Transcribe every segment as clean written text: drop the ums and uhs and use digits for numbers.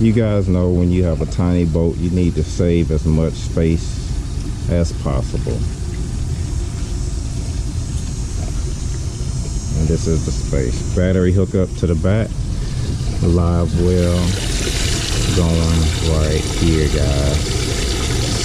You guys know when you have a tiny boat, you need to save as much space as possible. And this is the space. Battery hookup to the back. Livewell going right here, guys.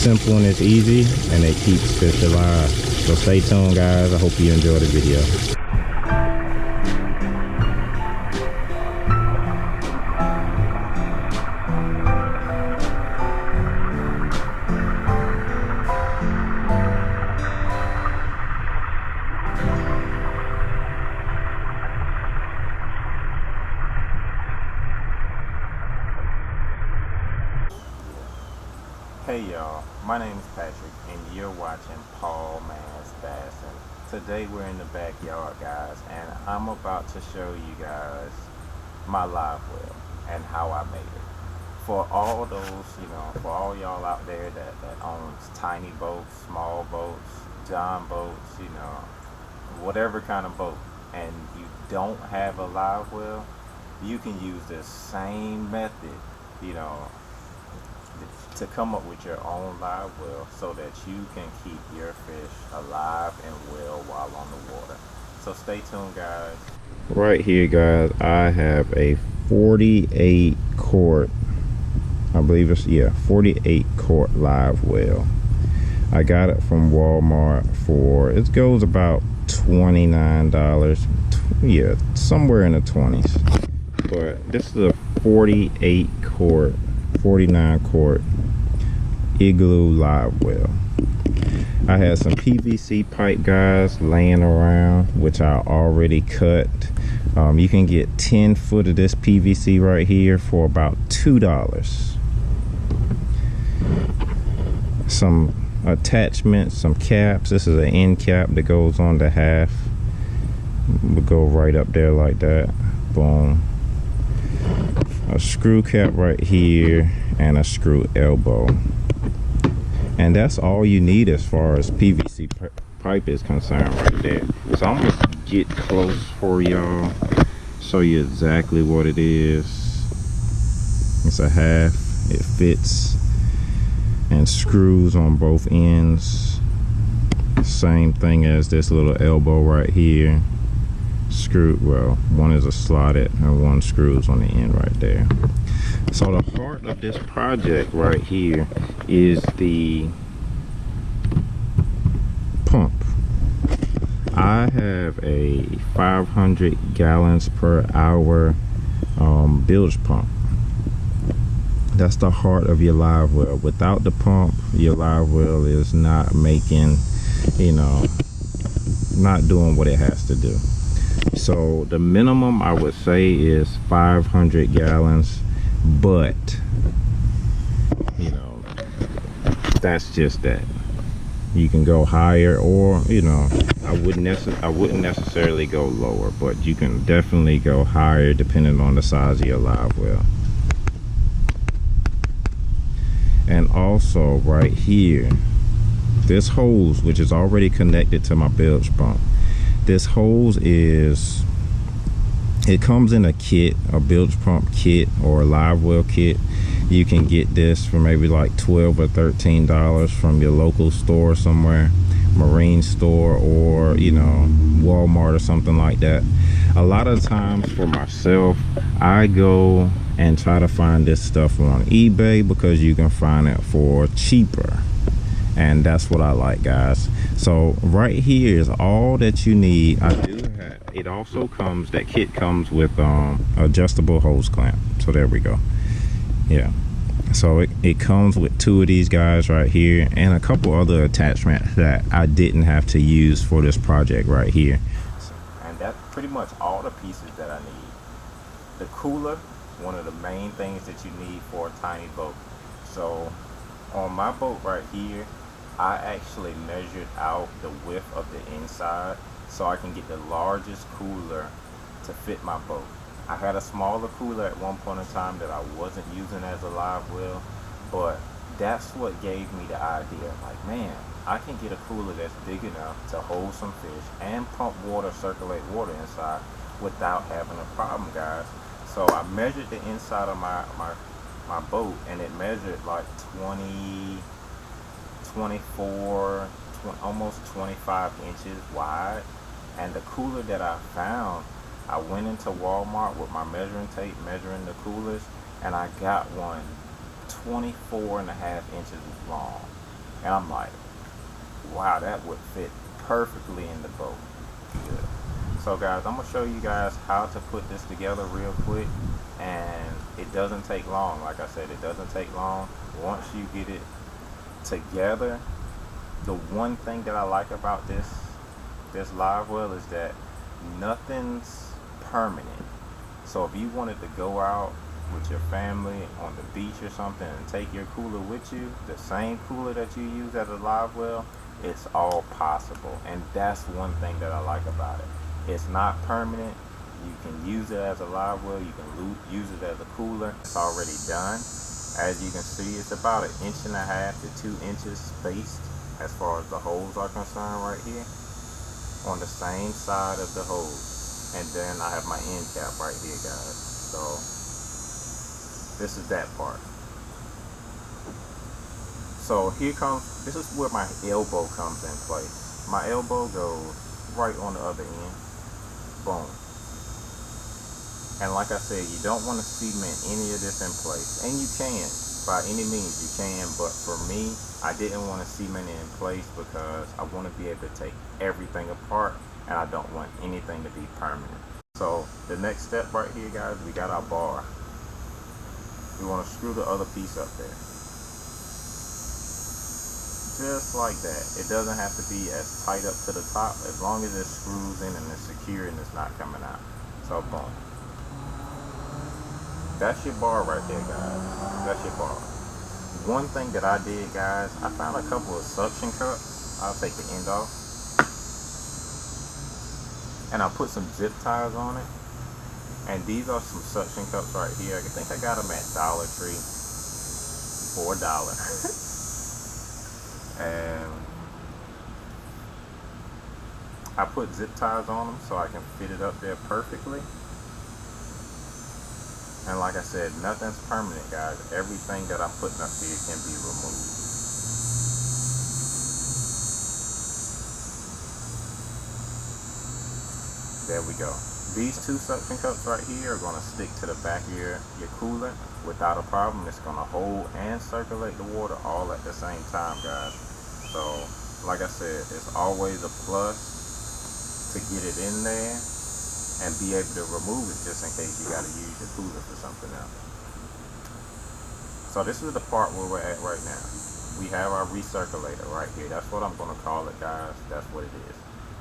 Simple and it's easy, and it keeps fish alive. So stay tuned, guys. I hope you enjoy the video. Hey y'all, my name is Patrick and you're watching Paul Man's Bassing. Today we're in the backyard, guys, and I'm about to show you guys my live well and how I made it. For all those, for all y'all out there that owns tiny boats, small boats, John boats, whatever kind of boat, and you don't have a live well, you can use the same method, to come up with your own live well so that you can keep your fish alive and well while on the water. So stay tuned, guys. Right here, guys, I have a 48 quart, I believe it's, 48 quart live well. I got it from Walmart for, it goes about $29, somewhere in the 20s. But this is a 48 quart, 49 quart Igloo live well. I had some PVC pipe, guys, laying around, which I already cut. You can get 10 foot of this PVC right here for about $2. Some attachments, some caps. This is an end cap that goes on the half. We'll go right up there like that. Boom. A screw cap right here and a screw elbow. And that's all you need as far as PVC pipe is concerned right there. So I'm gonna get close for y'all, show you exactly what it is. It's a half, it fits, and screws on both ends. Same thing as this little elbow right here. Screw, well, one is a slotted and one screws on the end right there. So the heart of this project right here is the pump. I have a 500 gallons per hour bilge pump. That's the heart of your live well. Without the pump, your live well is not making, not doing what it has to do. So the minimum I would say is 500 gallons, but that's just that. You can go higher, or I wouldn't necessarily go lower, but you can definitely go higher depending on the size of your live well. And also right here, this hose, which is already connected to my bilge pump, this hose is, it comes in a kit, a bilge pump kit or a live well kit. You can get this for maybe like $12 or $13 from your local store somewhere, marine store, or Walmart or something like that. A lot of times for myself, I go and try to find this stuff on eBay because you can find it for cheaper, and that's what I like, guys. So right here is all that you need. I do have, it also comes, that kit comes with adjustable hose clamp. So there we go. Yeah, so it comes with 2 of these guys right here and a couple other attachments that I didn't have to use for this project right here. And that's pretty much all the pieces that I need. The cooler, one of the main things that you need for a tiny boat. So on my boat right here, I actually measured out the width of the inside so I can get the largest cooler to fit my boat. I had a smaller cooler at one point in time that I wasn't using as a live well, but that's what gave me the idea. Like, man, I can get a cooler that's big enough to hold some fish and pump water, circulate water inside without having a problem, guys. So I measured the inside of my my boat, and it measured like 20, 24, almost 25 inches wide. And the cooler that I found, I went into Walmart with my measuring tape measuring the coolers, and I got one 24.5 inches long. And I'm like, wow, that would fit perfectly in the boat. Good. So guys, I'm gonna show you guys how to put this together real quick, and it doesn't take long. Like I said, it doesn't take long. Once you get it together, the one thing that I like about this Livewell is that nothing's permanent. So if you wanted to go out with your family on the beach or something and take your cooler with you, the same cooler that you use as a Livewell, it's all possible. And that's one thing that I like about it. It's not permanent. You can use it as a Livewell, you can use it as a cooler. It's already done. As you can see, it's about 1.5 to 2 inches spaced as far as the holes are concerned right here, on the same side of the hose. And then I have my end cap right here, guys. So this is that part. So here comes, this is where my elbow comes in place. My elbow goes right on the other end. Boom. And like I said, you don't want to cement any of this in place. And you can, by any means you can, but for me, I didn't want to cement it in place because I want to be able to take everything apart, and I don't want anything to be permanent. So the next step right here, guys, we got our bar. We want to screw the other piece up there. Just like that. It doesn't have to be as tight up to the top, as long as it screws in and it's secure and it's not coming out. So boom. That's your bar right there, guys. That's your bar. One thing that I did, guys, I found a couple of suction cups. I'll take the end off. And I put some zip ties on it. And these are some suction cups right here. I think I got them at Dollar Tree for $1. And I put zip ties on them so I can fit it up there perfectly. And like I said, nothing's permanent, guys. Everything that I'm putting up here can be removed. There we go. These two suction cups right here are going to stick to the back of your cooler without a problem. It's going to hold and circulate the water all at the same time, guys. So, like I said, it's always a plus to get it in there and be able to remove it just in case you got to use your cooler for something else. So this is the part where we're at right now. We have our recirculator right here. That's what I'm going to call it, guys. That's what it is.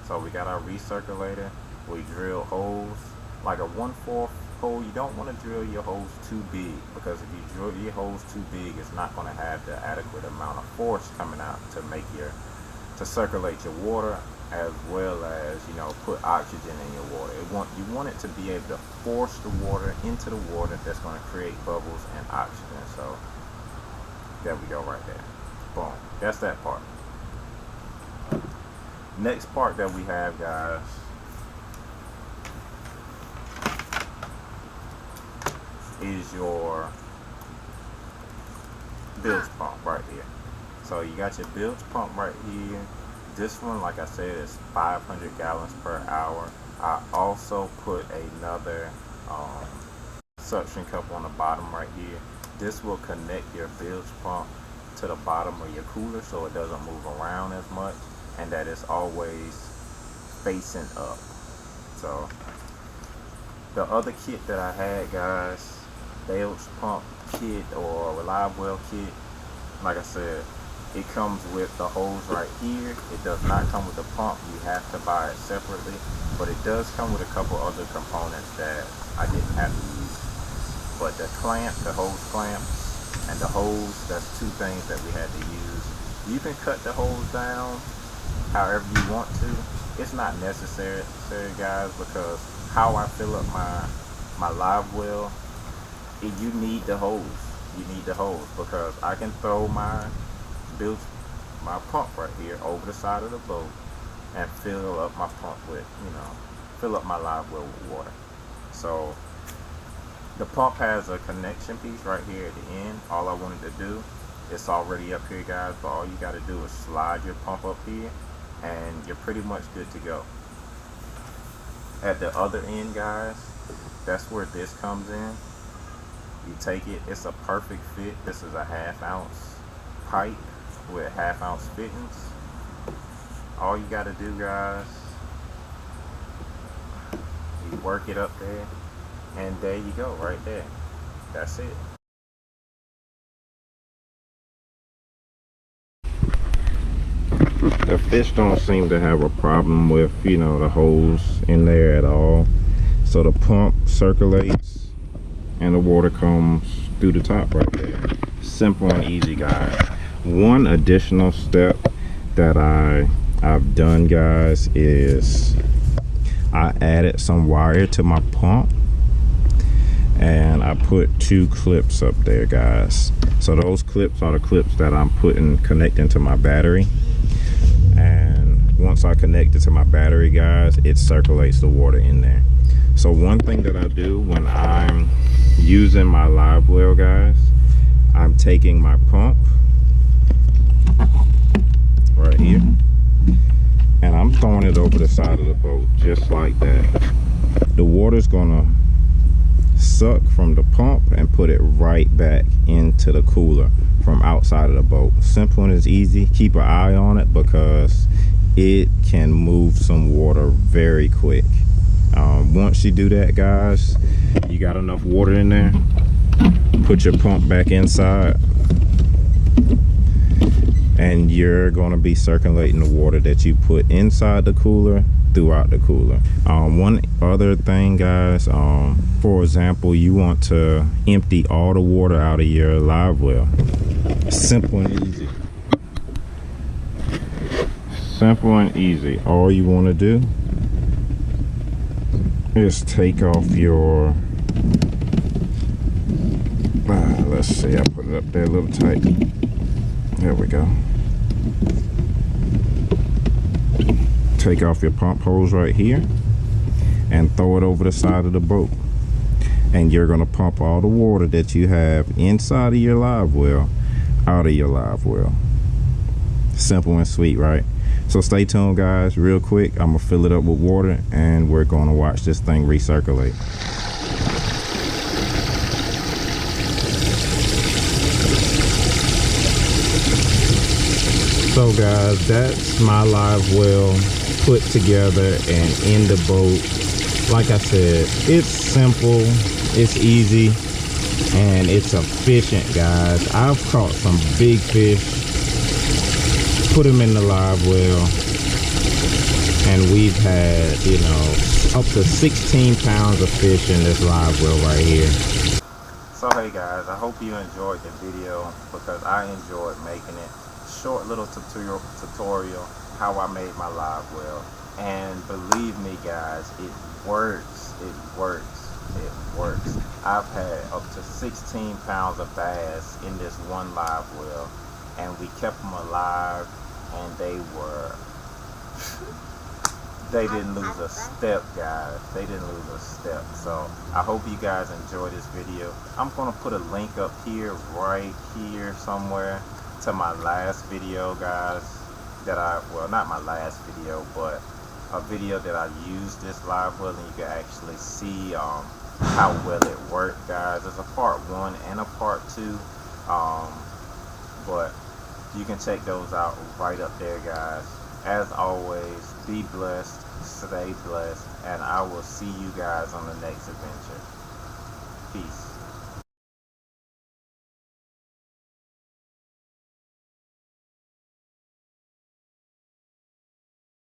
So we got our recirculator. We drill holes like a 1/4 hole. You don't want to drill your holes too big, because if you drill your holes too big, it's not going to have the adequate amount of force coming out to circulate your water, as well as, you know, put oxygen in your water. You want it to be able to force the water into the water. That's going to create bubbles and oxygen. So there we go right there. Boom. That's that part. Next part that we have, guys, is your bilge pump right here. So you got your bilge pump right here. This one, like I said, is 500 gallons per hour. I also put another suction cup on the bottom right here. This will connect your bilge pump to the bottom of your cooler so it doesn't move around as much, and that it's always facing up. So the other kit that I had, guys, bilge pump kit or Livewell kit, like I said, it comes with the hose right here. It does not come with the pump. You have to buy it separately, but it does come with a couple other components that I didn't have to use. But the clamp, the hose clamp, and the hose, that's two things that we had to use. You can cut the hose down however you want to. It's not necessary, guys, because how I fill up my Livewell, you need the hose. You need the hose, because I can throw my pump right here over the side of the boat and fill up my pump with, fill up my Livewell with water. So The pump has a connection piece right here at the end. All I wanted to do, it's already up here, guys, but all you got to do is slide your pump up here and you're pretty much good to go. At the other end, guys, that's where this comes in. You take it, it's a perfect fit. This is a 1/2 ounce pipe with 1/2 ounce fittings. All you got to do, guys, you work it up there, and there you go, right there. That's it. The fish don't seem to have a problem with, you know, the hose in there at all. So the pump circulates and the water comes through the top right there. Simple and easy, guys. One additional step that I've done, guys, is I added some wire to my pump and I put 2 clips up there, guys. So those clips are the clips that I'm connecting to my battery. And once I connect it to my battery, guys, it circulates the water in there. So one thing that I do when I'm using my Livewell, guys, I'm taking my pump right here and I'm throwing it over the side of the boat just like that. The water's gonna suck from the pump and put it right back into the cooler from outside of the boat. Simple and it's easy. Keep an eye on it because it can move some water very quick. Once you do that, guys, you got enough water in there, put your pump back inside and you're going to be circulating the water that you put inside the cooler throughout the cooler. One other thing, guys, for example, you want to empty all the water out of your Livewell. Simple and easy. Simple and easy. All you want to do is take off your let's see, I put it up there a little tight. There we go. Take off your pump hose right here and throw it over the side of the boat, and you're going to pump all the water that you have inside of your Livewell out of your Livewell. Simple and sweet, right? So stay tuned, guys. Real quick, I'm gonna fill it up with water and we're gonna watch this thing recirculate. So guys, that's my Livewell put together and in the boat. Like I said, it's simple, it's easy, and it's efficient, guys. I've caught some big fish, put them in the Livewell, and we've had, you know, up to 16 pounds of fish in this Livewell right here. So hey guys, I hope you enjoyed the video because I enjoyed making it. Short little tutorial how I made my Livewell, and believe me guys, it works. I've had up to 16 pounds of bass in this one Livewell, and we kept them alive, and they didn't lose a step, guys. They didn't lose a step. So I hope you guys enjoy this video. I'm gonna put a link up here, right here somewhere, to my last video, guys, that well, not my last video, but a video that I used this Livewell, and you can actually see how well it worked, guys. There's a part 1 and a part 2, but you can check those out right up there, guys. As always, be blessed, stay blessed, and I will see you guys on the next adventure. Peace.